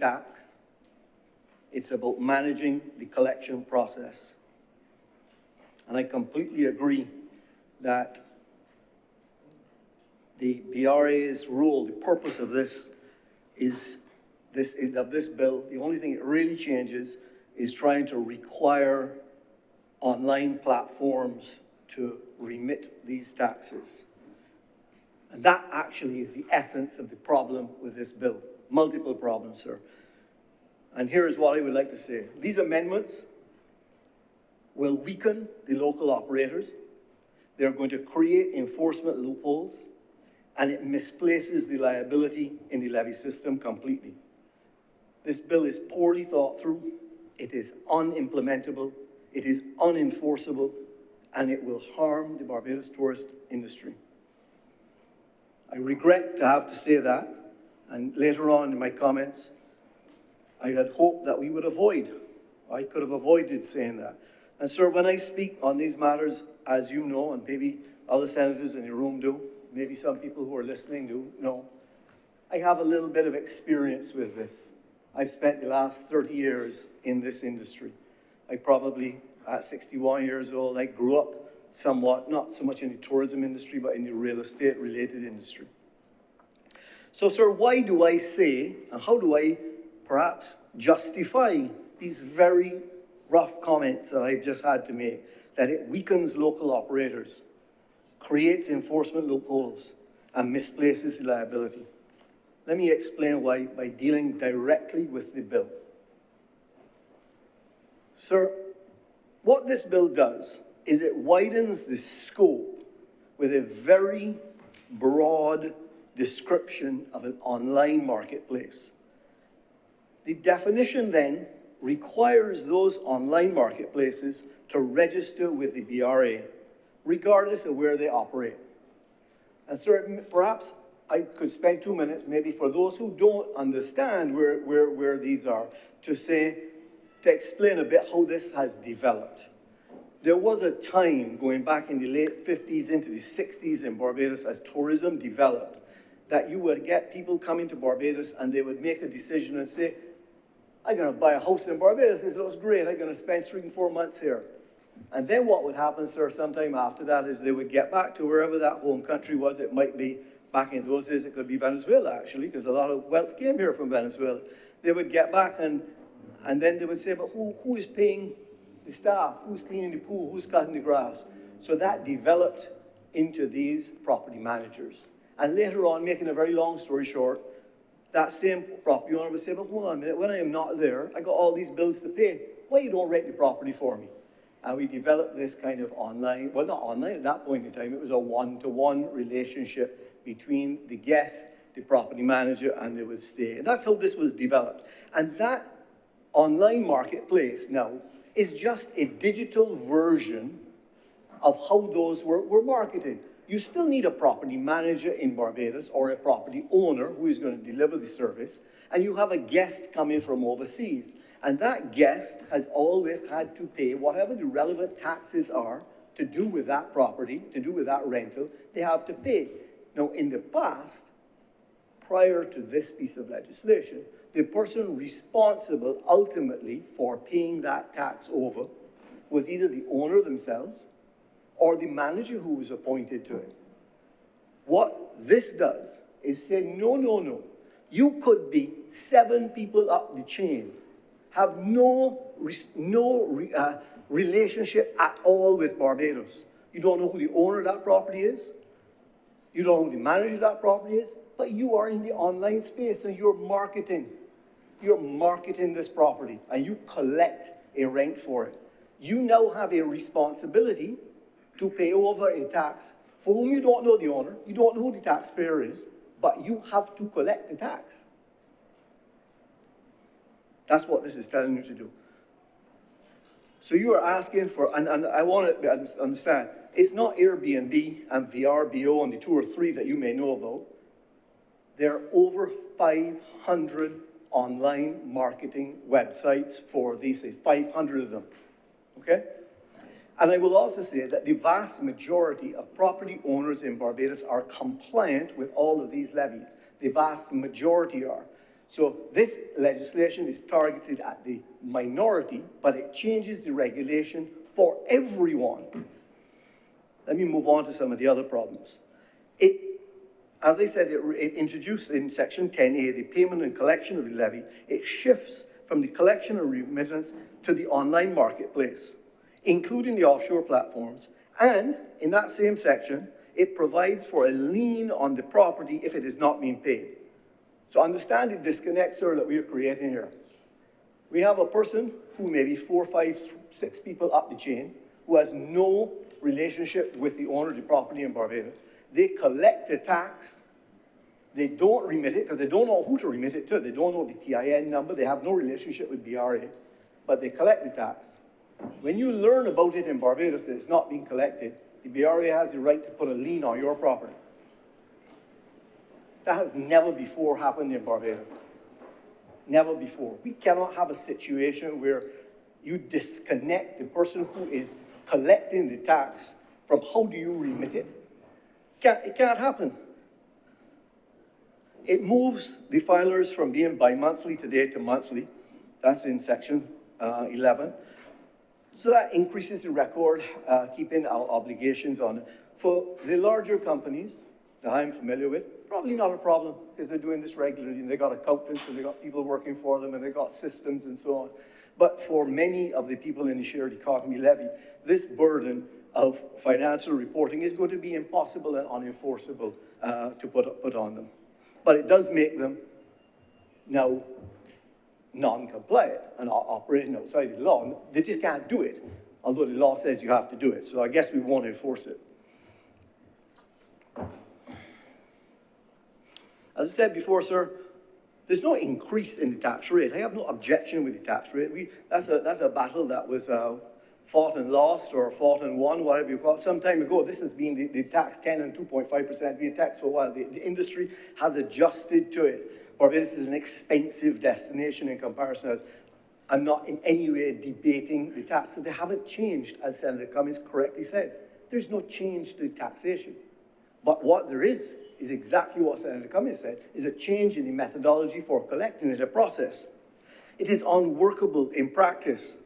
tax. It's about managing the collection process. And I completely agree that the BRA's role, the purpose of this bill, the only thing it really changes is trying to require online platforms to remit these taxes. And that actually is the essence of the problem with this bill. Multiple problems, sir. And here is what I would like to say. These amendments will weaken the local operators. They're going to create enforcement loopholes, and it misplaces the liability in the levy system completely. This bill is poorly thought through, it is unimplementable, it is unenforceable, and it will harm the Barbados tourist industry. I regret to have to say that, and later on in my comments, I had hoped that we would I could have avoided saying that. And sir, when I speak on these matters, as you know, and maybe other senators in the room do, maybe some people who are listening do know, I have a little bit of experience with this. I've spent the last 30 years in this industry. I probably, at 61 years old, I grew up somewhat, not so much in the tourism industry, but in the real estate related industry. So sir, why do I say, and how do I perhaps justify these very rough comments that I've just had to make, that it weakens local operators, creates enforcement loopholes, and misplaces the liability? Let me explain why by dealing directly with the bill. Sir, what this bill does is it widens the scope with a very broad description of an online marketplace. The definition then requires those online marketplaces to register with the BRA, regardless of where they operate. And sir, perhaps I could spend 2 minutes, maybe for those who don't understand where these are, to explain a bit how this has developed. There was a time, going back in the late 50s into the 60s in Barbados, as tourism developed, that you would get people coming to Barbados and they would make a decision and say, I'm going to buy a house in Barbados, this looks great, I'm going to spend 3 and 4 months here. And then what would happen, sir, sometime after that is they would get back to wherever that home country was. It might be, back in those days, it could be Venezuela, actually, because a lot of wealth came here from Venezuela. They would get back and then they would say, but who is paying the staff? Who's cleaning the pool? Who's cutting the grass? So that developed into these property managers. And later on, making a very long story short, that same property owner would say, but hold on a minute, when I am not there, I got all these bills to pay. Why you don't rent the property for me? And we developed this kind of online, well, not online at that point in time, it was a one-to-one relationship between the guest, the property manager, and they would stay. And that's how this was developed. And that online marketplace now is just a digital version of how those were marketed. You still need a property manager in Barbados or a property owner who is going to deliver the service, and you have a guest coming from overseas. And that guest has always had to pay whatever the relevant taxes are to do with that property, to do with that rental, they have to pay. Now, in the past, prior to this piece of legislation, the person responsible ultimately for paying that tax over was either the owner themselves or the manager who was appointed to it. What this does is say, no, no, no. You could be 7 people up the chain, have no relationship at all with Barbados. You don't know who the owner of that property is. You don't know who the manager of that property is, but you are in the online space and you're marketing. You're marketing this property and you collect a rent for it. You now have a responsibility to pay over a tax for whom you don't know the owner, you don't know who the taxpayer is, but you have to collect the tax. That's what this is telling you to do. So you are asking for, and I want to understand, it's not Airbnb and VRBO and the 2 or 3 that you may know about. There are over 500 online marketing websites for these, say 500 of them, okay? And I will also say that the vast majority of property owners in Barbados are compliant with all of these levies. The vast majority are. So this legislation is targeted at the minority, but it changes the regulation for everyone. Let me move on to some of the other problems. As I said, it introduced in Section 10A the payment and collection of the levy. It shifts from the collection and remittance to the online marketplace, including the offshore platforms. And in that same section, it provides for a lien on the property if it is not being paid. So understand the disconnect, sir, that we are creating here. We have a person who may be 4, 5, 6 people up the chain who has no relationship with the owner of the property in Barbados. They collect the tax. They don't remit it because they don't know who to remit it to. They don't know the TIN number. They have no relationship with BRA, but they collect the tax. When you learn about it in Barbados that it's not being collected, the BRA has the right to put a lien on your property. That has never before happened in Barbados. Never before. We cannot have a situation where you disconnect the person who is collecting the tax from how do you remit it. It can't happen. It moves the filers from being bi-monthly today to monthly. That's in Section 11. So that increases the record, keeping our obligations on it. For the larger companies that I'm familiar with, probably not a problem because they're doing this regularly and they got accountants and they got people working for them and they got systems and so on. But for many of the people in the shared economy levy, this burden of financial reporting is going to be impossible and unenforceable to put on them. But it does make them now non-compliant and operating outside the law. They just can't do it, although the law says you have to do it. So I guess we won't enforce it. As I said before, sir, there's no increase in the tax rate. I have no objection with the tax rate. That's a battle that was fought and lost or fought and won, whatever you call it. Some time ago, this has been the tax 10 and 2.5% being taxed for a while. The industry has adjusted to it. Barbados is an expensive destination in comparison. As I'm not in any way debating the taxes. They haven't changed, as Senator Cummings correctly said. There's no change to taxation. But what there is exactly what Senator Cummings said, is a change in the methodology for collecting it, a process. It is unworkable in practice.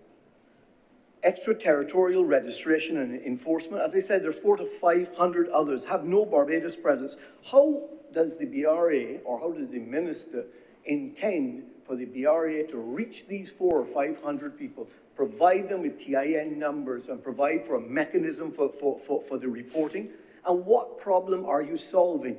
Extraterritorial registration and enforcement, as I said, there are 400 to 500 others, have no Barbados presence. How does the BRA, or how does the minister intend for the BRA to reach these 400 or 500 people, provide them with TIN numbers and provide for a mechanism for the reporting? And what problem are you solving?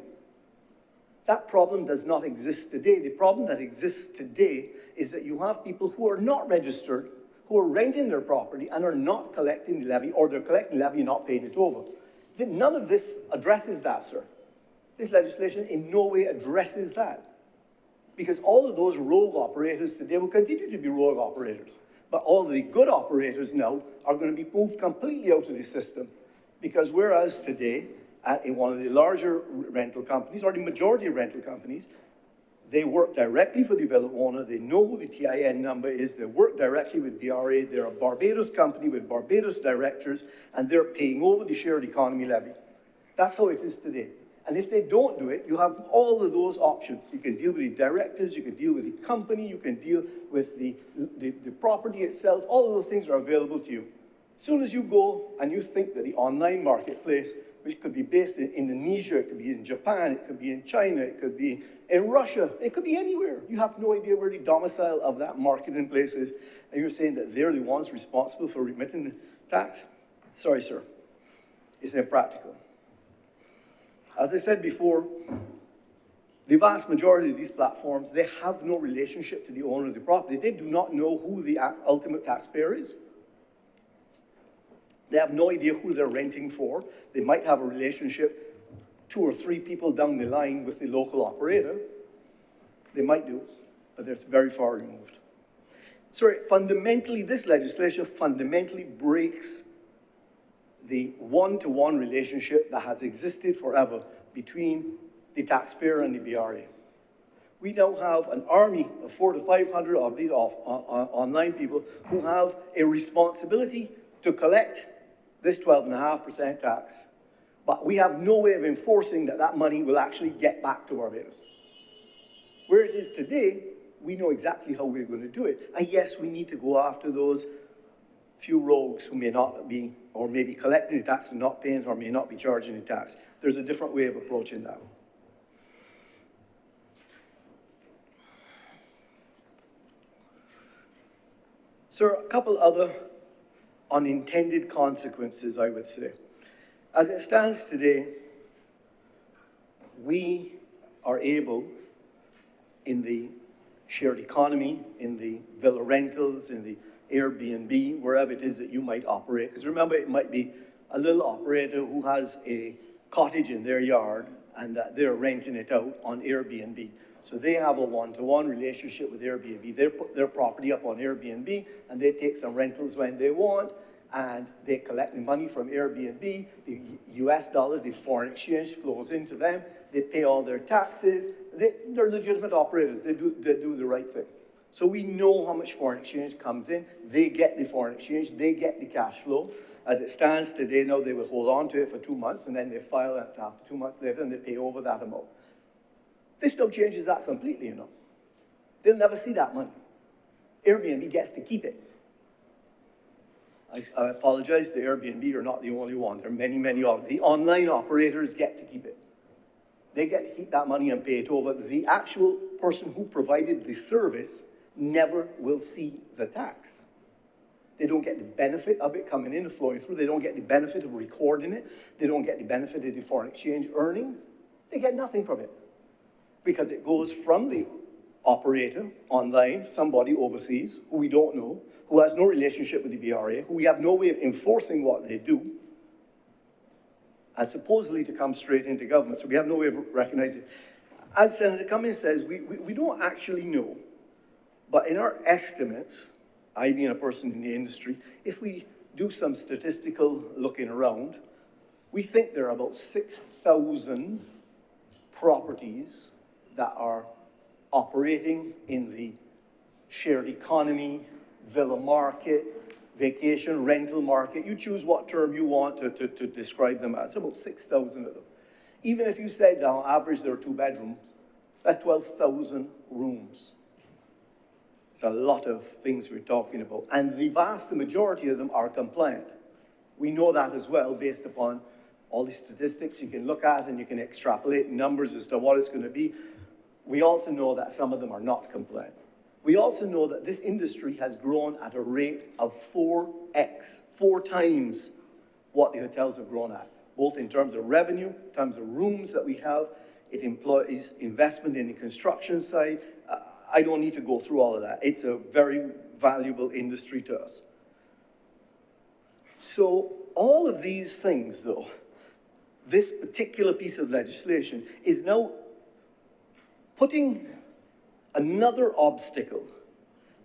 That problem does not exist today. The problem that exists today is that you have people who are not registered, who are renting their property and are not collecting the levy, or they're collecting the levy and not paying it over. None of this addresses that, sir. This legislation in no way addresses that. Because all of those rogue operators today will continue to be rogue operators. But all the good operators now are going to be moved completely out of the system. Because whereas today, in one of the larger rental companies, or the majority of rental companies, they work directly for the villa owner, they know who the TIN number is, they work directly with BRA, they're a Barbados company with Barbados directors, and they're paying over the shared economy levy. That's how it is today. And if they don't do it, you have all of those options. You can deal with the directors, you can deal with the company, you can deal with the property itself, all of those things are available to you. As soon as you go and you think that the online marketplace, which could be based in Indonesia, it could be in Japan, it could be in China, it could be in Russia, it could be anywhere. You have no idea where the domicile of that marketing place is, and you're saying that they're the ones responsible for remitting the tax? Sorry, sir. It's impractical. As I said before, the vast majority of these platforms, they have no relationship to the owner of the property. They do not know who the ultimate taxpayer is. They have no idea who they're renting for. They might have a relationship 2 or 3 people down the line with the local operator. They might do, but it's very far removed. So fundamentally, this legislation fundamentally breaks the one-to-one relationship that has existed forever between the taxpayer and the BRA. We now have an army of 400 to 500 of these online people who have a responsibility to collect this 12.5% tax, but we have no way of enforcing that that money will actually get back to Barbados. Where it is today, We know exactly how we're going to do it. And yes, we need to go after those few rogues who may not be, or may be collecting the tax and not paying, or may not be charging the tax. There's a different way of approaching that. So a couple other unintended consequences, I would say. As it stands today, we are able, in the shared economy, in the villa rentals, in the Airbnb, wherever it is that you might operate, because remember, it might be a little operator who has a cottage in their yard and that they're renting it out on Airbnb. So they have a one-to-one relationship with Airbnb. They put their property up on Airbnb and they take some rentals when they want, and they collect the money from Airbnb. The US dollars, the foreign exchange flows into them. They pay all their taxes. They're legitimate operators. They do the right thing. So we know how much foreign exchange comes in. They get the foreign exchange. They get the cash flow. As it stands today, now they will hold on to it for 2 months, and then they file it after 2 months later, and they pay over that amount. This now changes that completely, you know. They'll never see that money. Airbnb gets to keep it. I apologize to Airbnb, you're not the only one. There are many, many of them. The online operators get to keep it. They get to keep that money and pay it over. The actual person who provided the service never will see the tax. They don't get the benefit of it coming in and flowing through. They don't get the benefit of recording it. They don't get the benefit of the foreign exchange earnings. They get nothing from it because it goes from the operator online, somebody overseas who we don't know, who has no relationship with the BRA, who we have no way of enforcing what they do, and supposedly to come straight into government. So we have no way of recognizing it. As Senator Cummings says, we don't actually know, but in our estimates, I being a person in the industry, if we do some statistical looking around, we think there are about 6,000 properties that are operating in the shared economy, villa market, vacation rental market. You choose what term you want to describe them as. About 6,000 of them. Even if you said on average there are 2 bedrooms, that's 12,000 rooms. It's a lot of things we're talking about. And the vast majority of them are compliant. We know that as well based upon all the statistics you can look at, and you can extrapolate numbers as to what it's going to be. We also know that some of them are not compliant. We also know that this industry has grown at a rate of 4x, 4 times what the hotels have grown at, both in terms of revenue, in terms of rooms that we have. It employs investment in the construction side. I don't need to go through all of that. It's a very valuable industry to us. So all of these things, though, this particular piece of legislation is now putting another obstacle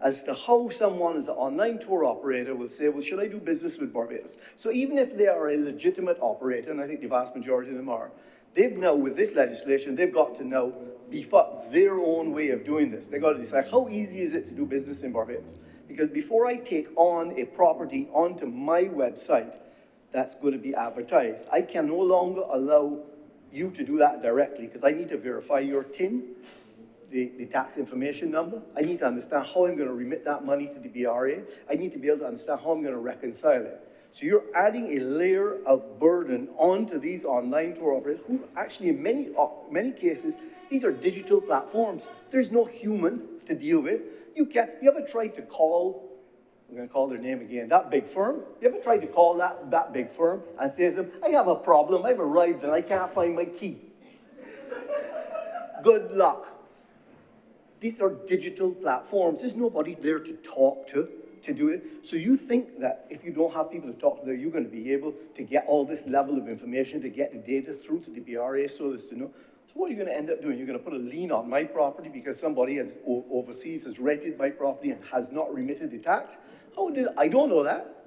as to how someone as an online tour operator will say, well, should I do business with Barbados? So even if they are a legitimate operator, and I think the vast majority of them are, they've now, with this legislation, they've got to now beef up their own way of doing this. They've got to decide, how easy is it to do business in Barbados? Because before I take on a property onto my website that's going to be advertised, I can no longer allow you to do that directly, because I need to verify your TIN, the tax information number. I need to understand how I'm going to remit that money to the BRA. I need to be able to understand how I'm going to reconcile it. So you're adding a layer of burden onto these online tour operators who actually in many cases, these are digital platforms. There's no human to deal with. You ever tried to call, I'm going to call their name again, that big firm? You ever tried to call that big firm and say to them, I have a problem, I've arrived and I can't find my key. Good luck. These are digital platforms. There's nobody there to talk to do it. So you think that if you don't have people to talk to there, you're going to be able to get all this level of information, to get the data through to the BRA so as to know. So what are you going to end up doing? You're going to put a lien on my property because somebody overseas has rented my property and has not remitted the tax? I don't know that.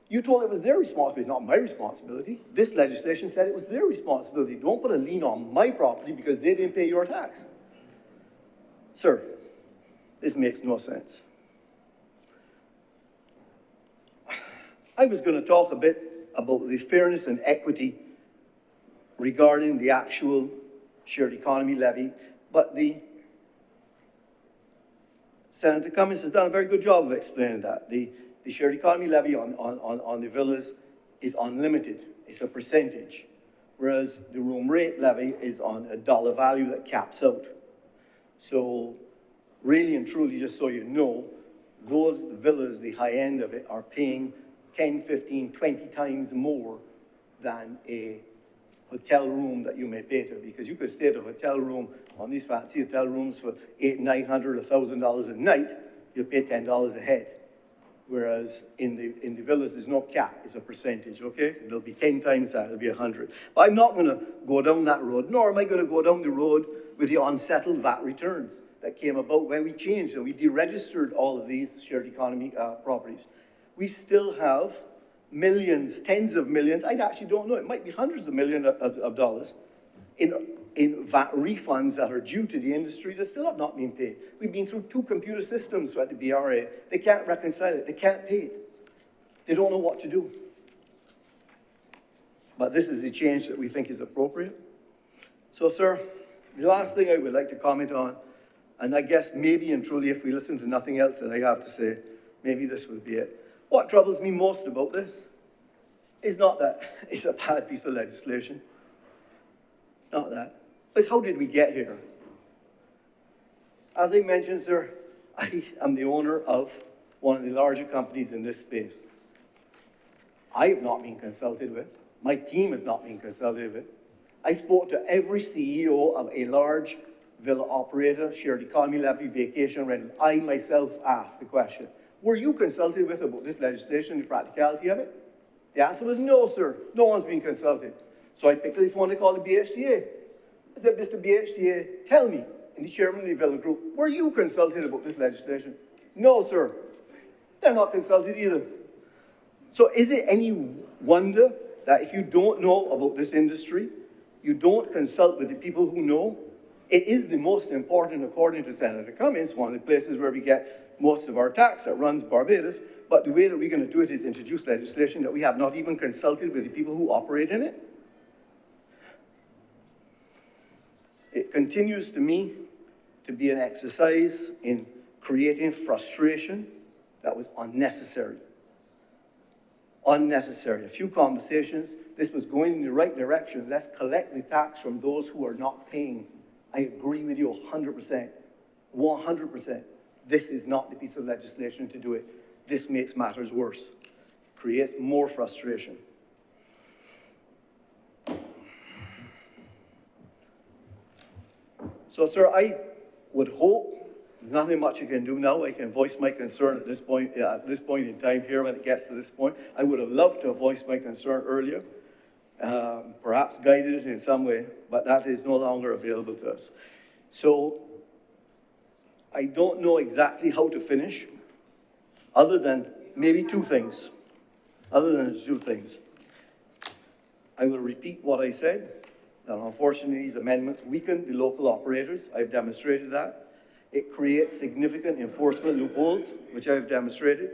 You told it was their responsibility, not my responsibility. This legislation said it was their responsibility. Don't put a lien on my property because they didn't pay your tax. Sir, this makes no sense. I was going to talk a bit about the fairness and equity regarding the actual shared economy levy, but Senator Cummings has done a very good job of explaining that. The shared economy levy on the villas is unlimited. It's a percentage, whereas the room rate levy is on a dollar value that caps out. So really and truly, just so you know, those villas, the high end of it, are paying 10, 15, 20 times more than a hotel room that you may pay to, because you could stay at a hotel room on these fancy hotel rooms for $800, $900, $1,000 a night, you pay $10 a head. Whereas in the villas, there's no cap, it's a percentage, okay? It'll be 10 times that, it'll be 100. But I'm not gonna go down that road, nor am I gonna go down the road with the unsettled VAT returns that came about when we changed and we deregistered all of these shared economy properties. We still have millions, tens of millions, I actually don't know, it might be hundreds of millions of dollars in VAT refunds that are due to the industry that still have not been paid. We've been through 2 computer systems at the BRA. They can't reconcile it, they can't pay it. They don't know what to do. But this is the change that we think is appropriate. So, sir, the last thing I would like to comment on, and I guess maybe and truly if we listen to nothing else that I have to say, maybe this will be it. What troubles me most about this is not that it's a bad piece of legislation. It's not that. It's how did we get here? As I mentioned, sir, I am the owner of one of the larger companies in this space. I have not been consulted with. My team has not been consulted with. I spoke to every CEO of a large villa operator, shared economy levy, vacation rental. I myself asked the question, were you consulted with about this legislation, the practicality of it? The answer was no, sir. No one's been consulted. So I picked up the phone and called the BHTA. I said, Mr. BHTA, tell me, and the chairman of the Villa Group, were you consulted about this legislation? No, sir. They're not consulted either. So is it any wonder that if you don't know about this industry, you don't consult with the people who know? It is the most important, according to Senator Cummings, one of the places where we get most of our tax that runs Barbados, but the way that we're going to do it is introduce legislation that we have not even consulted with the people who operate in it. It continues to me to be an exercise in creating frustration that was unnecessary. Unnecessary. A few conversations, this was going in the right direction. Let's collect the tax from those who are not paying. I agree with you 100%, 100%. This is not the piece of legislation to do it. This makes matters worse, creates more frustration. So, sir, I would hope, there's nothing much you can do now. I can voice my concern at this point in time here when it gets to this point. I would have loved to have voiced my concern earlier, perhaps guided it in some way, but that is no longer available to us. So, I don't know exactly how to finish, other than maybe 2 things. I will repeat what I said. Now, unfortunately, these amendments weaken the local operators. I've demonstrated that. It creates significant enforcement loopholes, which I've demonstrated,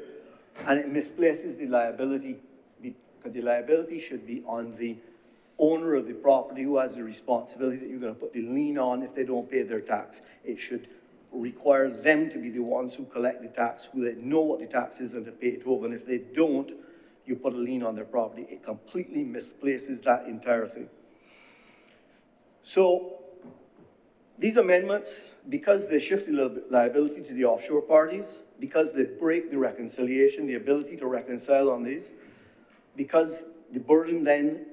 and it misplaces the liability, because the liability should be on the owner of the property who has the responsibility that you're going to put the lien on if they don't pay their tax. It should require them to be the ones who collect the tax, who they know what the tax is and to pay it over, and if they don't, you put a lien on their property. It completely misplaces that entire thing. So these amendments, because they shift the liability to the offshore parties, because they break the reconciliation, the ability to reconcile on these, because the burden then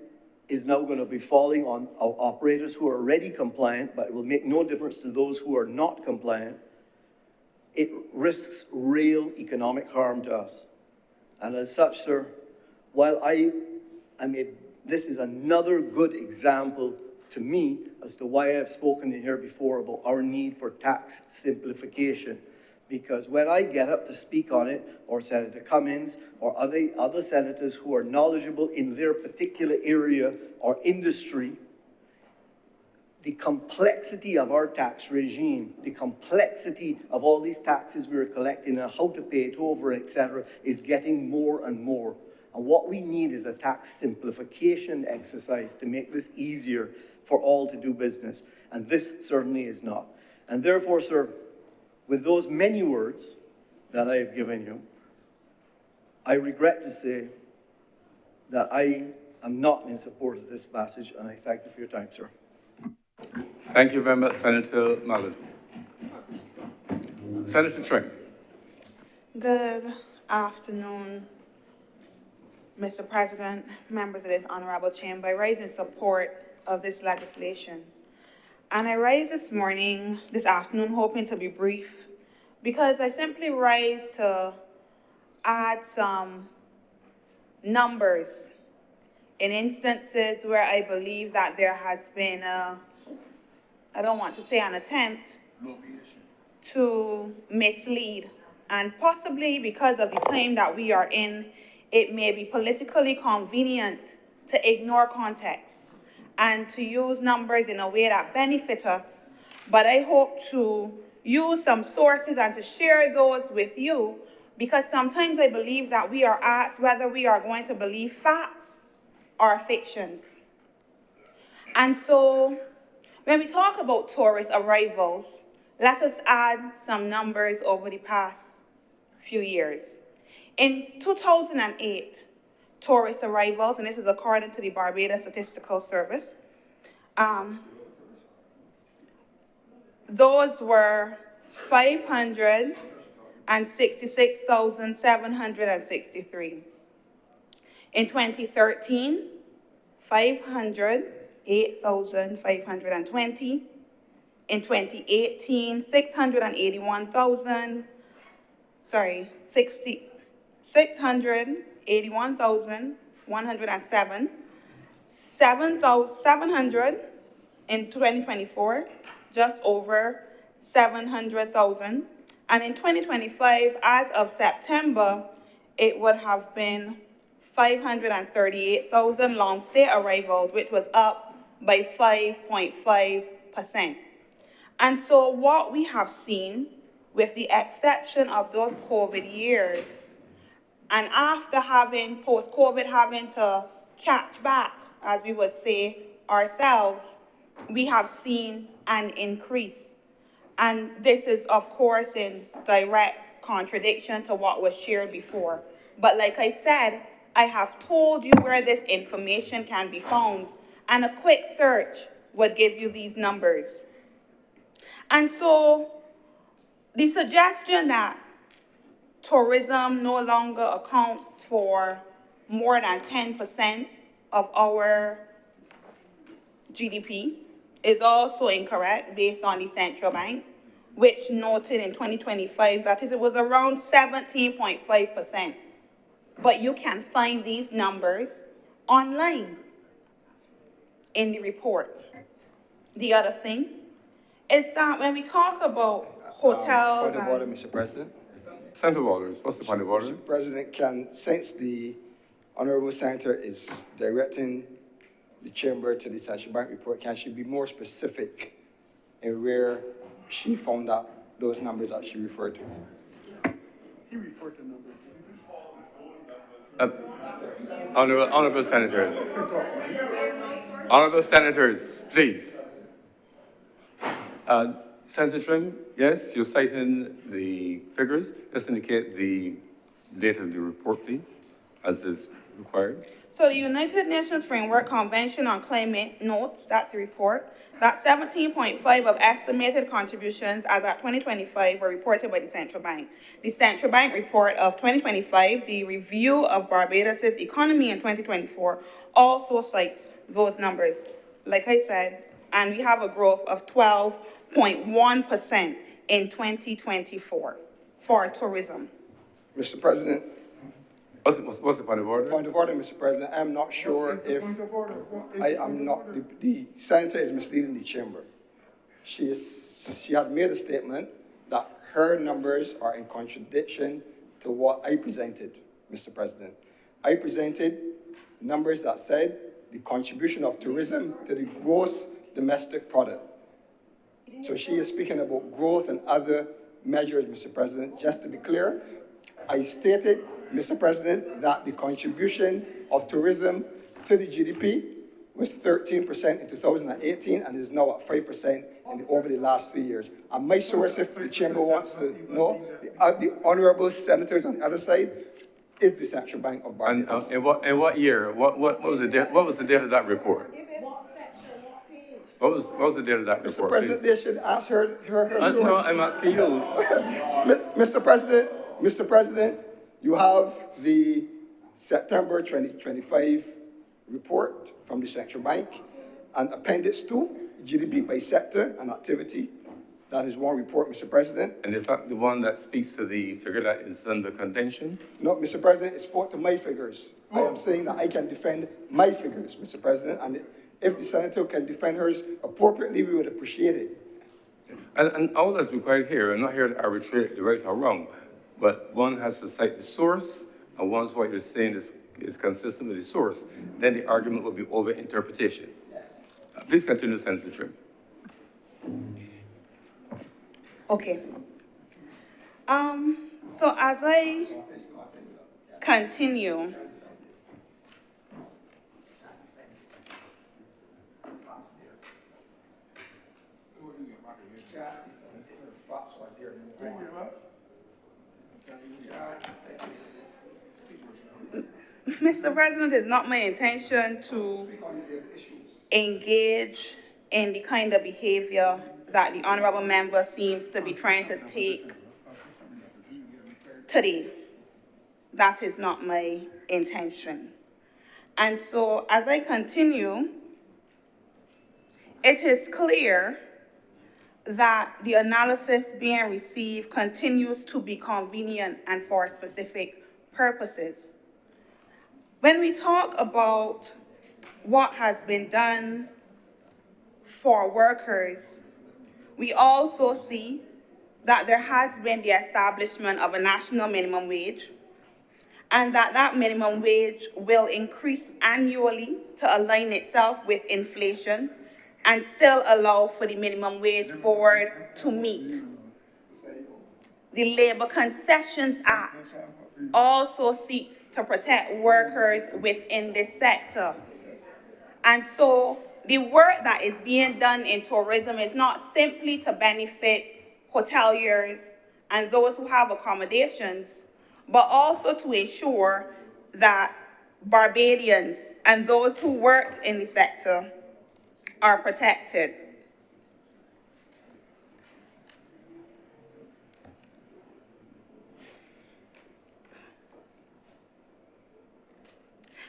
is now going to be falling on our operators who are already compliant, but it will make no difference to those who are not compliant, it risks real economic harm to us. And as such, sir, while this is another good example to me as to why I've spoken in here before about our need for tax simplification. Because when I get up to speak on it, or Senator Cummings, or other senators who are knowledgeable in their particular area or industry, the complexity of our tax regime, the complexity of all these taxes we're collecting and how to pay it over, etc., is getting more and more. And what we need is a tax simplification exercise to make this easier for all to do business. And this certainly is not. And therefore, sir, with those many words that I have given you, I regret to say that I am not in support of this passage, and I thank you for your time, sir. Thank you very much, Senator Mallard. Senator Tring. Good afternoon, Mr. President, members of this honorable chamber. I rise in support of this legislation. And I rise this afternoon, hoping to be brief, because I simply rise to add some numbers in instances where I believe that there has been I don't want to say an attempt to mislead. And possibly because of the time that we are in, it may be politically convenient to ignore context and to use numbers in a way that benefit us. But I hope to use some sources and to share those with you, because sometimes I believe that we are asked whether we are going to believe facts or fictions. And so when we talk about tourist arrivals, let us add some numbers over the past few years. In 2008, tourist arrivals, and this is according to the Barbados Statistical Service, those were 566,763. In 2013, 508,520. In 2018, 681,107. 700 in 2024, just over 700,000. And in 2025, as of September, it would have been 538,000 long-stay arrivals, which was up by 5.5%. And so what we have seen, with the exception of those COVID years, and after post-COVID, having to catch back, as we would say ourselves, we have seen an increase. And this is, of course, in direct contradiction to what was shared before. But like I said, I have told you where this information can be found, and a quick search would give you these numbers. And so the suggestion that tourism no longer accounts for more than 10% of our GDP is also incorrect based on the central bank, which noted in 2025 that it was around 17.5%. But you can find these numbers online in the report. The other thing is that when we talk about hotels... Point of order, Mr. President. Senator Walters, what's the point of order? Mr. President, since the Honorable Senator is directing the chamber to the Central Bank report, can she be more specific in where she found out those numbers that she referred to? He referred to numbers. Honorable Senators. Honorable Senators, please. Senator Tring, yes, you're citing the figures. Just indicate the date of the report, please, as is required. So the United Nations Framework Convention on Climate notes, that's the report, that 17.5 of estimated contributions as at 2025 were reported by the Central Bank. The Central Bank report of 2025, the review of Barbados' economy in 2024, also cites those numbers, like I said, and we have a growth of 12.1% in 2024 for tourism. Mr. President. What's the point of order? Point of order, Mr. President. I'm not sure if the senator is misleading the chamber. She had made a statement that her numbers are in contradiction to what I presented, Mr. President. I presented numbers that said the contribution of tourism to the gross domestic product. So she is speaking about growth and other measures, Mr. President. Just to be clear, I stated, Mr. President, that the contribution of tourism to the GDP was 13% in 2018 and is now at 5% over the last 3 years. And my source, if the chamber wants to know, the honourable senators on the other side, is the Central Bank of And Barbados. in what year? What was the date? What was the date of that report? What was the date of that Mr. report? President, they should ask her source. No, I'm asking you. Mr. President, you have the September 2025 report from the Central Bank and Appendix 2, GDP by sector and activity. That is one report, Mr. President. And is that the one that speaks to the figure that is under contention? No, Mr. President, it spoke to my figures. I am saying that I can defend my figures, Mr. President, and if the senator can defend hers appropriately, we would appreciate it. And all that's required here, I'm not here to arbitrate the right or wrong, but one has to cite the source, and once what you're saying is consistent with the source, then the argument will be over interpretation. Yes. Please continue, Senator Trim. Okay. So as I continue, Mr. President, it's not my intention to engage in the kind of behavior that the honorable member seems to be trying to take today. That is not my intention. And so as I continue, it is clear that the analysis being received continues to be convenient and for specific purposes. When we talk about what has been done for workers, we also see that there has been the establishment of a national minimum wage, and that minimum wage will increase annually to align itself with inflation and still allow for the minimum wage board to meet. The Labor Concessions Act also seeks to protect workers within this sector. And so the work that is being done in tourism is not simply to benefit hoteliers and those who have accommodations, but also to ensure that Barbadians and those who work in the sector are protected.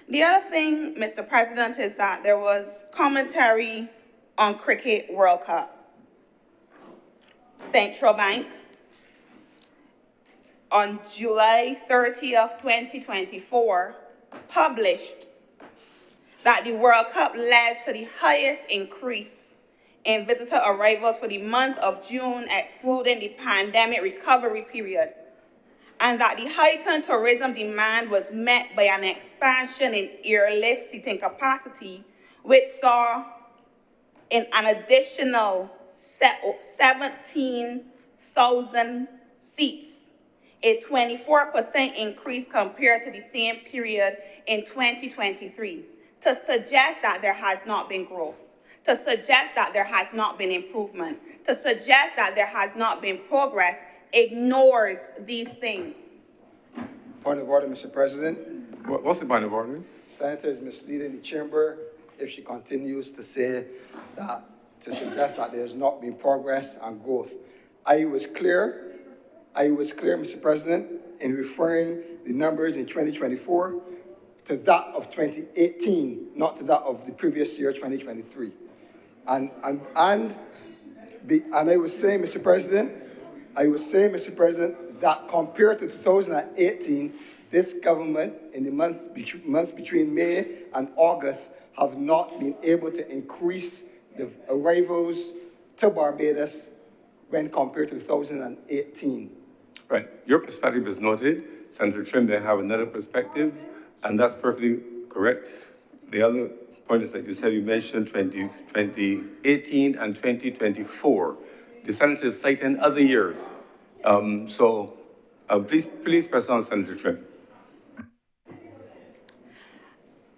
The other thing, Mr. President, is that there was commentary on Cricket World Cup. Central Bank, on July 30th, 2024, published that the World Cup led to the highest increase in visitor arrivals for the month of June, excluding the pandemic recovery period, and that the heightened tourism demand was met by an expansion in airlift seating capacity, which saw an additional 17,000 seats, a 24% increase compared to the same period in 2023, to suggest that there has not been growth, to suggest that there has not been improvement, to suggest that there has not been progress, ignores these things. Point of order, Mr. President. What's the point of order? Senator is misleading the chamber if she continues to say that, to suggest that there's not been progress and growth. I was clear, Mr. President, in referring the numbers in 2024 to that of 2018, not to that of the previous year, 2023. And I was saying, Mr. President, that compared to 2018, this government, in the months between May and August, have not been able to increase the arrivals to Barbados when compared to 2018. Right. Your perspective is noted. Senator Trim, they have another perspective, and that's perfectly correct. The other point is that you mentioned 2018 and 2024. The senator is citing other years. Please press on, Senator Trim.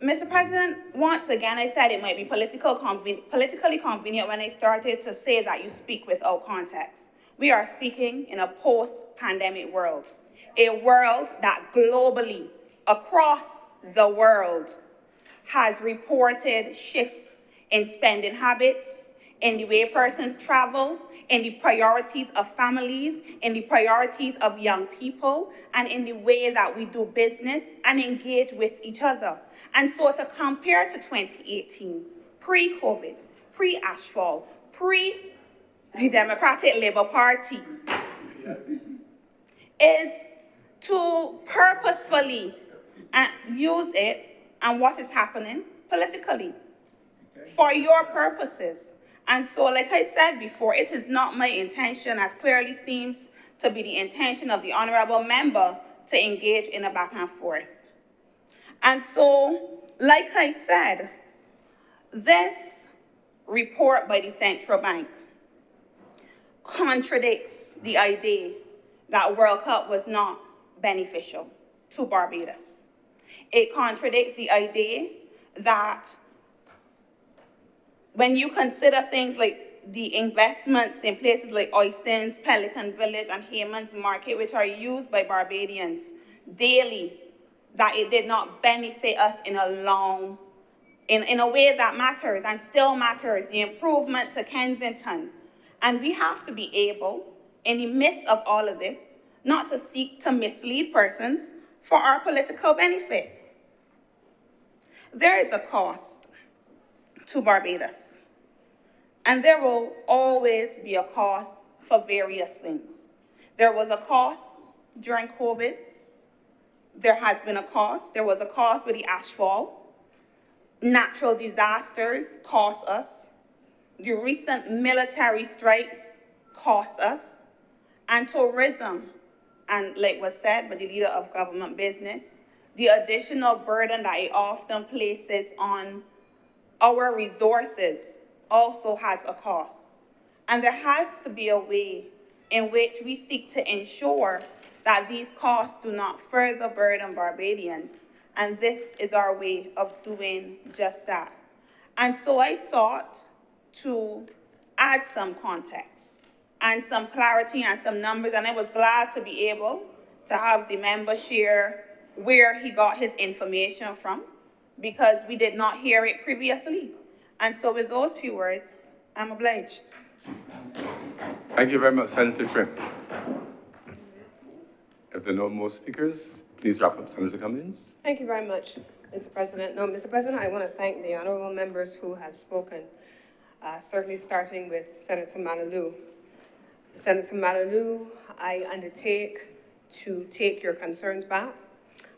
Mr. President, once again, I said it might be politically convenient when I started to say that you speak without context. We are speaking in a post-pandemic world, a world that globally, across the world, has reported shifts in spending habits, in the way persons travel, in the priorities of families, in the priorities of young people, and in the way that we do business and engage with each other. And so to compare to 2018, pre-COVID, pre-Ashfall, pre-the Democratic Labour Party, is to purposefully use it and what is happening politically for your purposes. And so, like I said before, it is not my intention, as clearly seems to be the intention of the honorable member, to engage in a back and forth. And so, like I said, this report by the Central Bank contradicts the idea that World Cup was not beneficial to Barbados. It contradicts the idea that when you consider things like the investments in places like Oistins, Pelican Village, and Hayman's Market, which are used by Barbadians daily, that it did not benefit us in a way that matters and still matters, the improvement to Kensington. And we have to be able, in the midst of all of this, not to seek to mislead persons for our political benefit. There is a cost to Barbados, and there will always be a cost for various things. There was a cost during COVID. There has been a cost. There was a cost with the ashfall. Natural disasters cost us. The recent military strikes cost us. And tourism, and like was said by the leader of government business, the additional burden that it often places on our resources also has a cost. And there has to be a way in which we seek to ensure that these costs do not further burden Barbadians. And this is our way of doing just that. And so I sought to add some context and some clarity and some numbers, and I was glad to be able to have the member share where he got his information from, because we did not hear it previously. And so with those few words, I'm obliged. Thank you very much, Senator Trim. If there are no more speakers, please wrap up, Senator Cummings. Thank you very much, Mr. President. No, Mr. President, I want to thank the honorable members who have spoken, certainly starting with Senator Malalou. Senator Malalou, I undertake to take your concerns back.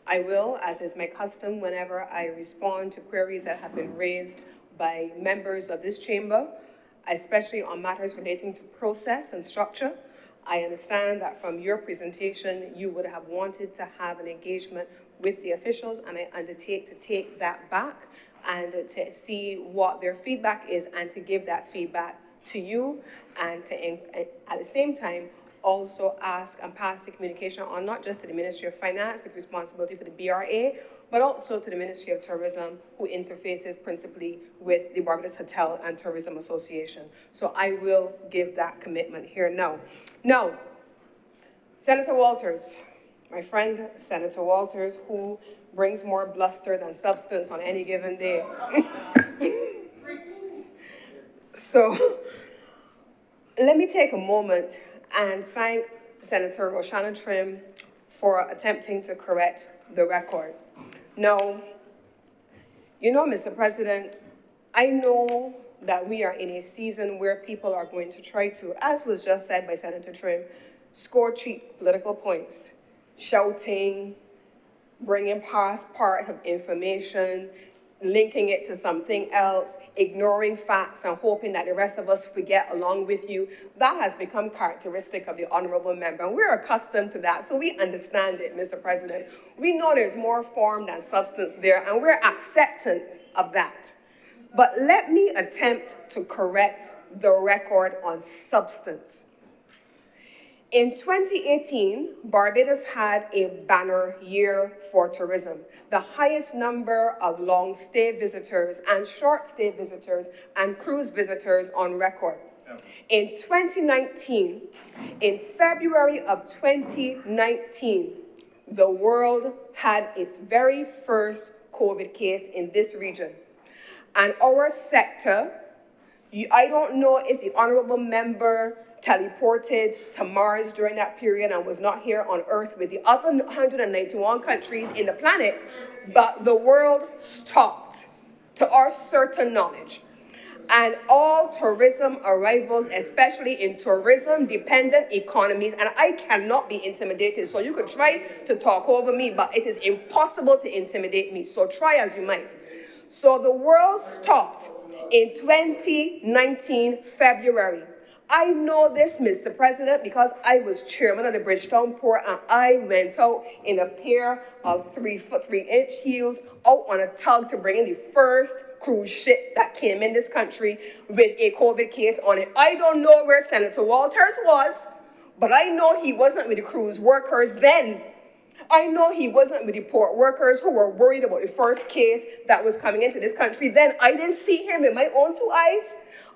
I will, as is my custom, whenever I respond to queries that have been raised by members of this chamber, especially on matters relating to process and structure. I understand that from your presentation, you would have wanted to have an engagement with the officials, and I undertake to take that back and to see what their feedback is and to give that feedback to you, and to, at the same time, also ask and pass the communication on not just to the Ministry of Finance with responsibility for the BRA, but also to the Ministry of Tourism, who interfaces principally with the Barbados Hotel and Tourism Association. So I will give that commitment here now. Now, Senator Walters, my friend Senator Walters, who brings more bluster than substance on any given day. So let me take a moment and thank Senator Roshana Trim for attempting to correct the record. Now, you know, Mr. President, I know that we are in a season where people are going to try to, as was just said by Senator Trim, score cheap political points, shouting, bringing past part of information, linking it to something else, ignoring facts and hoping that the rest of us forget along with you. That has become characteristic of the honorable member, and we're accustomed to that, so we understand it, Mr. President. We know there's more form than substance there, and we're acceptant of that. But let me attempt to correct the record on substance. In 2018, Barbados had a banner year for tourism, the highest number of long-stay visitors and short-stay visitors and cruise visitors on record. In 2019, in February of 2019, the world had its very first COVID case in this region. And our sector, I don't know if the honorable member teleported to Mars during that period and was not here on Earth with the other 191 countries in the planet, but the world stopped, to our certain knowledge. And all tourism arrivals, especially in tourism-dependent economies, and I cannot be intimidated, so you could try to talk over me, but it is impossible to intimidate me, so try as you might. So the world stopped in 2019, February. I know this, Mr. President, because I was chairman of the Bridgetown Port, and I went out in a pair of 3-foot 3-inch heels out on a tug to bring in the first cruise ship that came in this country with a COVID case on it. I don't know where Senator Walters was, but I know he wasn't with the cruise workers then. I know he wasn't with the port workers who were worried about the first case that was coming into this country then. I didn't see him with my own 2 eyes.